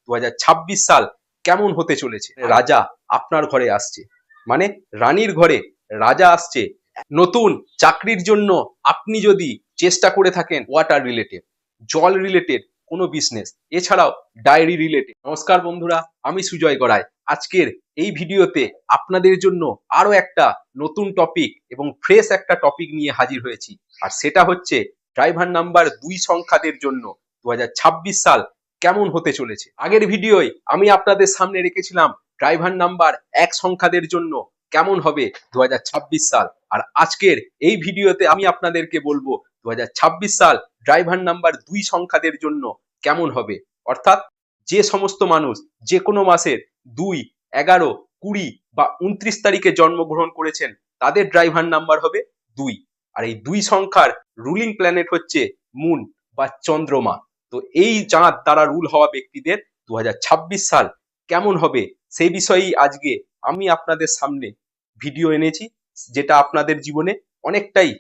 2026 সাল কেমন হতে চলেছে। রাজা আপনার ঘরে আসছে, মানে রানীর ঘরে রাজা আসছে। নতুন চাকরির জন্য আপনি যদি চেষ্টা করে থাকেন ওয়াটার রিলেটেড, জল রিলেটেড কোনো বিজনেস, এছাড়াও ডায়েরি রিলেটেড। নমস্কার বন্ধুরা, আমি সুজয় গড়াই। আজকের এই ভিডিওতে আপনাদের জন্য আরো একটা নতুন টপিক এবং ফ্রেশ একটা টপিক নিয়ে হাজির হয়েছি। আর সেটা হচ্ছে ড্রাইভার নাম্বার 2 সংখ্যাদের জন্য 2026 সাল কেমন হতে চলেছে। আগের ভিডিওয় আমি আপনাদের সামনে রেখেছিলাম ড্রাইভার নাম্বার 1 সংখ্যাদের জন্য কেমন হবে 2026 সাল। আর আজকের এই ভিডিওতে আমি আপনাদেরকে বলবো 2026 সাল ড্রাইভার নাম্বার 2 সংখ্যাদের জন্য কেমন হবে। অর্থাৎ যে সমস্ত মানুষ যে কোনো মাসের 2, 11, 20 বা 29 তারিখে জন্মগ্রহণ করেছেন তাদের ড্রাইভার নাম্বার হবে 2। আর এই 2 সংখ্যার রুলিং প্ল্যানেট হচ্ছে মুন বা চন্দ্রমা। তো এই চাঁদ দ্বারা রুল হওয়া ব্যক্তিদের 2026 সাল কেমন হবে সেই বিষয়েই আজকে আমি আপনাদের সামনে ভিডিও এনেছি, যেটা আপনাদের জীবনে অনেকটাই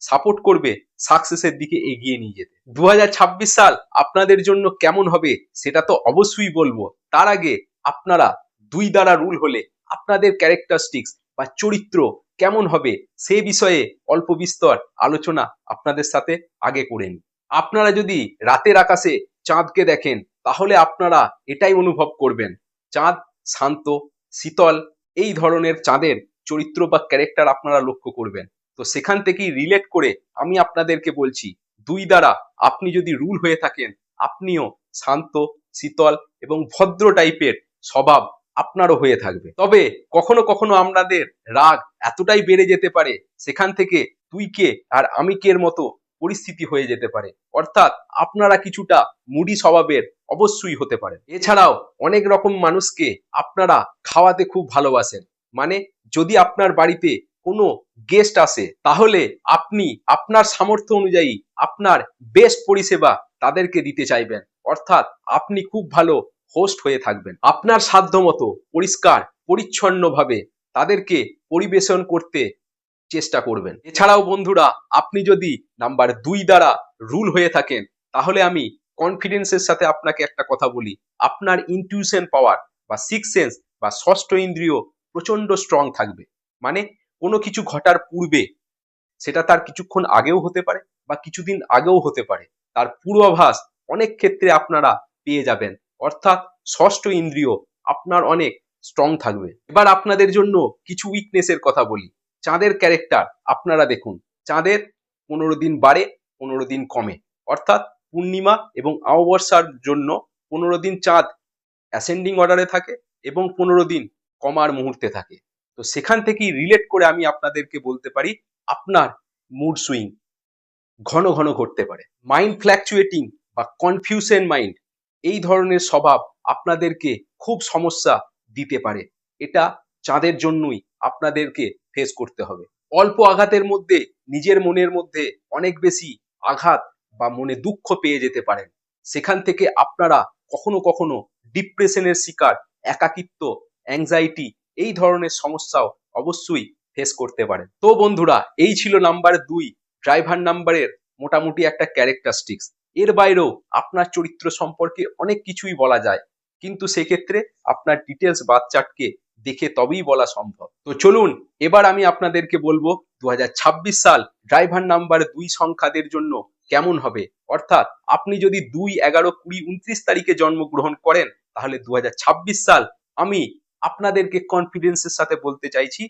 সাপোর্ট করবে সাকসেসের দিকে এগিয়ে নিয়ে যেতে। 2026 সাল আপনাদের জন্য কেমন হবে সেটা তো অবশ্যই বলবো। তার আগে আপনারা 2 দ্বারা রুল হলে আপনাদের ক্যারেক্টারিস্টিক্স বা চরিত্র কেমন হবে সে বিষয়ে অল্প বিস্তর আলোচনা আপনাদের সাথে আগে করে নিই। আপনারা যদি রাতের আকাশে চাঁদকে দেখেন তাহলে আপনারা এটাই অনুভব করবেন, চাঁদ শান্ত, শীতল, এই ধরনের চাঁদের চরিত্র বা ক্যারেক্টার আপনারা লক্ষ্য করবেন। তো সেখান থেকেই রিলেট করে আমি আপনাদেরকে বলছি 2 দ্বারা আপনি যদি রুল হয়ে থাকেন আপনিও শান্ত, শীতল এবং ভদ্র টাইপের স্বভাব আপনারও হয়ে থাকবে। তবে কখনো কখনো আমাদের রাগ এতটাই বেড়ে যেতে পারে সেখান থেকে তুই কে আর আমি কের মতো পরিস্থিতি হয়ে যেতে পারে। অর্থাৎ আপনারা কিছুটা মুডি স্বভাবের অবশ্যই হতে পারে। এছাড়াও অনেক রকম মানুষকে আপনারা খাওয়াতে খুব ভালোবাসেন, মানে যদি আপনার বাড়িতে কোনো গেস্ট আসে তাহলে আপনি আপনার সামর্থ্য অনুযায়ী আপনার বেস্ট পরিষেবা তাদেরকে দিতে চাইবেন। অর্থাৎ আপনি খুব ভালো হোস্ট হয়ে থাকবেন, আপনার সাধ্যমতো পরিষ্কার পরিচ্ছন্নভাবে তাদেরকে পরিবেশন করতে চেষ্টা করবেন। এছাড়াও বন্ধুরা, আপনি যদি নাম্বার 2 দ্বারা রুল হয়ে থাকেন তাহলে আমি কনফিডেন্সের সাথে আপনাকে একটা কথা বলি, আপনার ইনটিউশন পাওয়ার বা সিক্স সেন্স বা ষষ্ঠ ইন্দ্রিয় প্রচন্ড স্ট্রং থাকবে। মানে কোনো কিছু ঘটার পূর্বে, সেটা তার কিছুক্ষণ আগেও হতে পারে বা কিছুদিন আগেও হতে পারে, তার পূর্বাভাস অনেক ক্ষেত্রে আপনারা পেয়ে যাবেন। অর্থাৎ ষষ্ঠ ইন্দ্রিয় আপনার অনেক স্ট্রং থাকবে। এবার আপনাদের জন্য কিছু উইকনেসের কথা বলি। চাঁদের ক্যারেক্টার আপনারা দেখুন, চাঁদের 15 দিন বাড়ে, 15 দিন কমে। অর্থাৎ পূর্ণিমা এবং অমাবস্যার জন্য 15 দিন চাঁদ অ্যাসেন্ডিং অর্ডারে থাকে এবং 15 দিন কমার মুহূর্তে থাকে। তো সেখান থেকেই রিলেট করে আমি আপনাদেরকে বলতে পারি আপনার মুড সুইং ঘন ঘন ঘটতে পারে। মাইন্ড ফ্ল্যাকচুয়েটিং বা কনফিউশন মাইন্ড, এই ধরনের স্বভাব আপনাদেরকে খুব সমস্যা দিতে পারে। এটা চাঁদের জন্যই আপনাদেরকে ফেস করতে হবে। অল্প আঘাতের মধ্যে নিজের মনের মধ্যে অনেক বেশি আঘাত বা মনে দুঃখ পেয়ে যেতে পারেন। সেখান থেকে আপনারা কখনো কখনো ডিপ্রেশনের শিকার, একাকিত্ব, অ্যাংজাইটি, এই ধরনের সমস্যাও অবশ্যই ফেস করতে পারেন। তো বন্ধুরা, এই ছিল নাম্বার 2 ড্রাইভার নাম্বারের মোটামুটি একটা ক্যারেক্টারিস্টিক্স। এর বাইরেও আপনার চরিত্র সম্পর্কে অনেক কিছুই বলা যায়, কিন্তু সেক্ষেত্রে আপনার ডিটেলস বার্থ চার্টকে দেখে তবেই বলা সম্ভব। তো চলুন এবার আমি আপনাদেরকে বলবো 2026 সাল ড্রাইভার নাম্বার 2 সংখ্যাদের জন্য কেমন হবে। অর্থাৎ আপনি যদি 2, 11, 20, 29 তারিখে জন্মগ্রহণ করেন তাহলে 2026 সাল আমি আপনাদেরকে কনফিডেন্সের সাথে বলতে চাইছি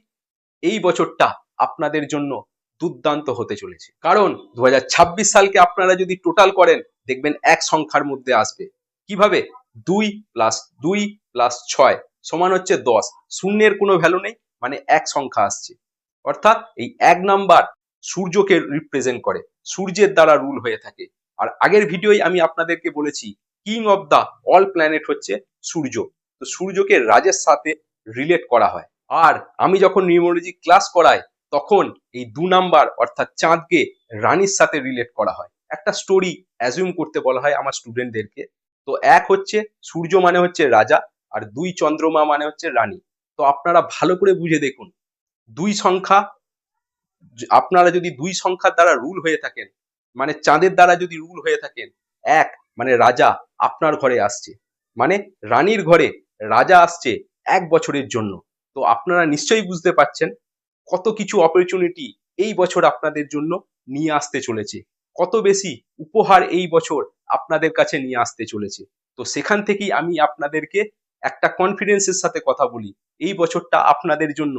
এই বছরটা আপনাদের জন্য দুর্দান্ত হতে চলেছে। কারণ 2026 সালকে আপনারা যদি টোটাল করেন দেখবেন এক সংখ্যার মধ্যে আসবে। কিভাবে? 2 + 2 + 6 সমান হচ্ছে 10। শূন্যের কোনো ভ্যালু নেই, মানে এক সংখ্যা আসছে। অর্থাৎ এই 1 নাম্বার সূর্যকে রিপ্রেজেন্ট করে, সূর্যের দ্বারা রুল হয়ে থাকে। আর আগের ভিডিওয় আমি আপনাদেরকে বলেছি king of the all planet হচ্ছে সূর্য। তো সূর্যকে রাজের সাথে রিলেট করা হয়। আর আমি যখন নিউমোলজি ক্লাস করাই তখন এই 2 নাম্বার অর্থাৎ চাঁদকে রানীর সাথে রিলেট করা হয়। একটা স্টোরি অ্যাজিউম করতে বলা হয় আমার স্টুডেন্টদেরকে। তো 1 হচ্ছে সূর্য মানে হচ্ছে রাজা, আর 2 চন্দ্রমা মানে হচ্ছে রানী। তো আপনারা ভালো করে বুঝে দেখুন, 2 সংখ্যা, আপনারা যদি 2 সংখ্যার দ্বারা রুল হয়ে থাকেন, মানে চাঁদের দ্বারা যদি রুল হয়ে থাকেন, 1 মানে রাজা আপনার ঘরে আসছে, মানে রানীর ঘরে রাজা আসছে 1 বছরের জন্য। তো আপনারা নিশ্চয়ই বুঝতে পারছেন কত কিছু অপরচুনিটি এই বছর আপনাদের জন্য নিয়ে আসতে চলেছে, কত বেশি উপহার এই বছর আপনাদের কাছে নিয়ে আসতে চলেছে। তো সেখান থেকেই আমি আপনাদেরকে একটা কনফিডেন্সের সাথে কথা বলি, এই বছরটা আপনাদের জন্য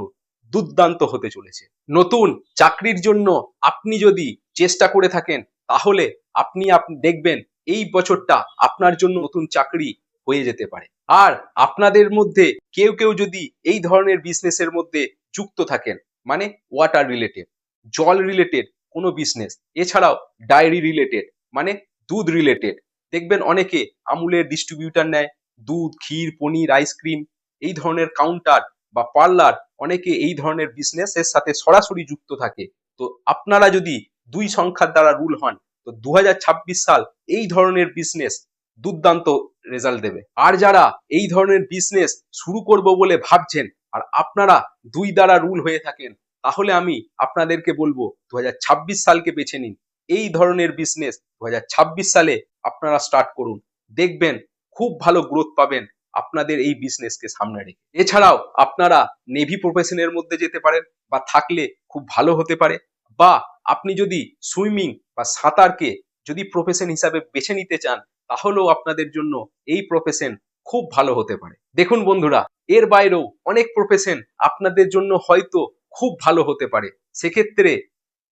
দুর্দান্ত হতে চলেছে। নতুন চাকরির জন্য আপনি যদি চেষ্টা করে থাকেন, তাহলে আপনি দেখবেন এই বছরটা আপনার জন্য নতুন চাকরি হয়ে যেতে পারে। আর আপনাদের মধ্যে কেউ কেউ যদি এই ধরনের বিজনেসের মধ্যে যুক্ত থাকেন, মানে ওয়াটার রিলেটেড, জল রিলেটেড কোনো বিজনেস, এছাড়াও ডায়েরি রিলেটেড মানে দুধ রিলেটেড, দেখবেন অনেকে আমুলের ডিস্ট্রিবিউটার নেয়, দুধ, ক্ষীর, পনির, আইসক্রিম, এই ধরনের কাউন্টার বা পার্লার, অনেকে এই ধরনের বিজনেসের সাথে সরাসরি যুক্ত থাকে। তো আপনারা যদি 2 সংখ্যার দ্বারা রুল হন, তো 2026 সাল এই ধরনের বিজনেস দুর্দান্ত রেজাল্ট দেবে। আর যারা এই ধরনের বিজনেস শুরু করব বলে ভাবছেন, আর আপনারা 2 দ্বারা রুল হয়ে থাকেন, তাহলে আমি আপনাদেরকে বলবো 2026 সালকে বেছে নিন। এই ধরনের বিজনেস 2026 সালে আপনারা স্টার্ট করুন, দেখবেন খুব ভালো গ্রোথ পাবেন আপনাদের এই বিজনেসকে সামনে রেখে। এছাড়াও আপনারা নেভি প্রফেশনের মধ্যে যেতে পারেন, বা থাকলে খুব ভালো হতে পারে। বা আপনি যদি সুইমিং বা সাঁতারকে যদি প্রফেশন হিসাবে বেছে নিতে চান, তাহলেও আপনাদের জন্য এই প্রফেশন খুব ভালো হতে পারে। দেখুন বন্ধুরা, এর বাইরেও অনেক প্রফেশন আপনাদের জন্য হয়তো খুব ভালো হতে পারে। সেক্ষেত্রে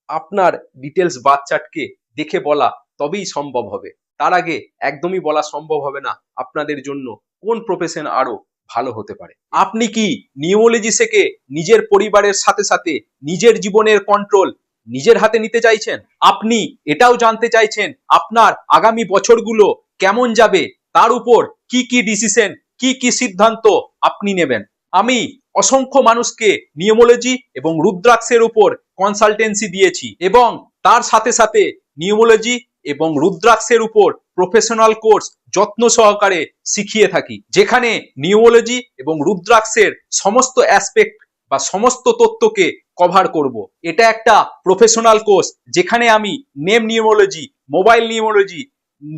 আপনার ডিটেলস বাচ্চাটকে দেখে বলা তবেই সম্ভব হবে। তার আগে একদমই বলা সম্ভব হবে না আপনাদের জন্য কোন প্রফেশন আরো ভালো হতে পারে। আপনি কি নিউমোলজি থেকে নিজের পরিবারের সাথে সাথে নিজের জীবনের কন্ট্রোল নিজের হাতে নিতে চাইছেন? আপনি এটাও জানতে চাইছেন আপনার আগামী বছরগুলো কেমন যাবে, তার উপর কি কি ডিসিশন, কি কি সিদ্ধান্ত আপনি নেবেন? আমি অসংখ্য মানুষকে নিউমোলজি এবং রুদ্রাক্ষের উপর কনসালটেন্সি দিয়েছি, এবং তার সাথে সাথে নিউমোলজি এবং রুদ্রাক্ষের উপর প্রফেশনাল কোর্স যত্ন সহকারে শিখিয়ে থাকি, যেখানে নিউমোলজি এবং রুদ্রাক্ষের সমস্ত অ্যাসপেক্ট বা সমস্ত তথ্যকে কভার করব। এটা একটা প্রফেশনাল কোর্স, যেখানে আমি নেম নিউমোলজি, মোবাইল নিউমোলজি,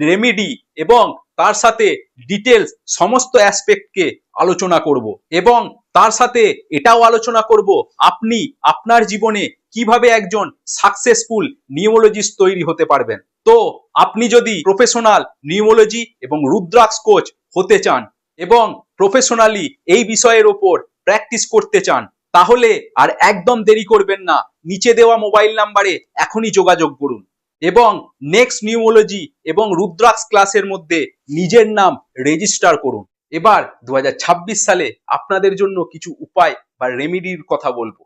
রেমিডি এবং তার সাথে ডিটেলস সমস্ত অ্যাসপেক্টকে আলোচনা করব, এবং তার সাথে এটাও আলোচনা করব আপনি আপনার জীবনে কিভাবে একজন সাকসেসফুল নিউমোলজিস্ট তৈরি হতে পারবেন। তো আপনি যদি প্রফেশনাল নিউমোলজি এবং রুদ্রাক্ষ কোচ হতে চান এবং প্রফেশনালি এই বিষয়ের ওপর প্র্যাকটিস করতে চান, তাহলে আর একদম দেরি করবেন না, নিচে দেওয়া মোবাইল নাম্বারে এখনই যোগাযোগ করুন এবং নেক্সট নিউমোলজি এবং রুদ্রাক্ষ ক্লাসের মধ্যে নিজের নাম রেজিস্টার করুন। এবার 2026 সালে আপনাদের জন্য কিছু উপায় বা রেমিডির কথা বলবো।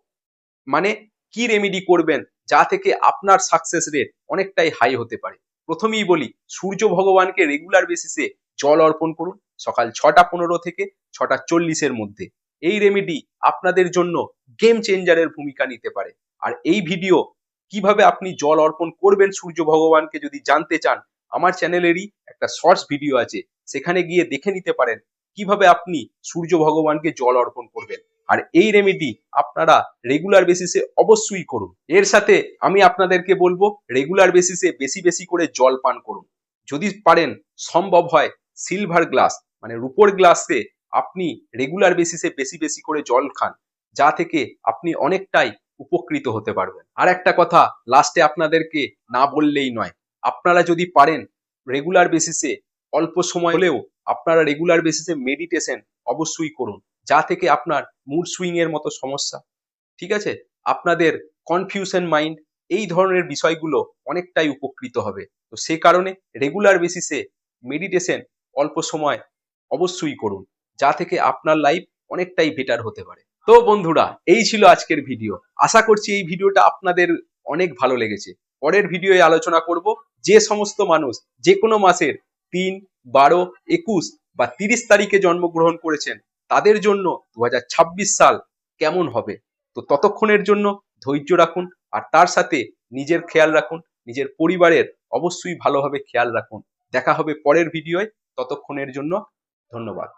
মানে কি রেমিডি করবেন যা থেকে আপনার সাকসেস রেট অনেকটাই হাই হতে পারে। প্রথমেই বলি, সূর্য ভগবানকে রেগুলার বেসিসে জল অর্পণ করুন সকাল 6:15 থেকে 6:40 মধ্যে। এই রেমিডি আপনাদের জন্য গেম চেঞ্জারের ভূমিকা নিতে পারে। আর এই ভিডিও কিভাবে আপনি জল অর্পণ করবেন সূর্য ভগবানকে যদি জানতে চান, আমার চ্যানেলেরই একটা শর্টস ভিডিও আছে, সেখানে গিয়ে দেখে নিতে পারেন কিভাবে আপনি সূর্য ভগবানকে জল অর্পণ করবেন। আর এই রেমেডি আপনারা রেগুলার বেসিসে অবশ্যই করুন। এর সাথে আমি আপনাদেরকে বলবো রেগুলার বেসিসে বেশি বেশি করে জল পান করুন। যদি পারেন, সম্ভব হয়, সিলভার গ্লাস মানে রূপোর গ্লাসে আপনি রেগুলার বেসিসে বেশি বেশি করে জল খান, যা থেকে আপনি অনেকটাই উপকৃত হতে পারবেন। আর একটা কথা লাস্টে আপনাদেরকে না বললেই নয়, আপনারা যদি পারেন রেগুলার বেসিসে অল্প সময় হলেও আপনারা রেগুলার বেসিসে মেডিটেশন অবশ্যই করুন, যা থেকে আপনার মুড সুইং এর মতো সমস্যা, ঠিক আছে, আপনাদের কনফিউশন মাইন্ড, এই ধরনের বিষয়গুলো অনেকটাই উপকৃত হবে। তো সে কারণে রেগুলার বেসিসে মেডিটেশন অল্প সময় অবশ্যই করুন, যা থেকে আপনার লাইফ অনেকটাই বেটার হতে পারে। তো বন্ধুরা, এই ছিল আজকের ভিডিও। আশা করছি এই ভিডিওটা আপনাদের অনেক ভালো লেগেছে। পরের ভিডিওয়ে আলোচনা করব যে সমস্ত মানুষ যে কোনো মাসের 3, 12, 21 বা 30 তারিখে জন্মগ্রহণ করেছেন, তাদের জন্য 2026 সাল কেমন হবে। তো ততক্ষণের জন্য ধৈর্য রাখুন, আর তার সাথে নিজের খেয়াল রাখুন, নিজের পরিবারের অবশ্যই ভালোভাবে খেয়াল রাখুন। দেখা হবে পরের ভিডিওয়, ততক্ষণের জন্য ধন্যবাদ।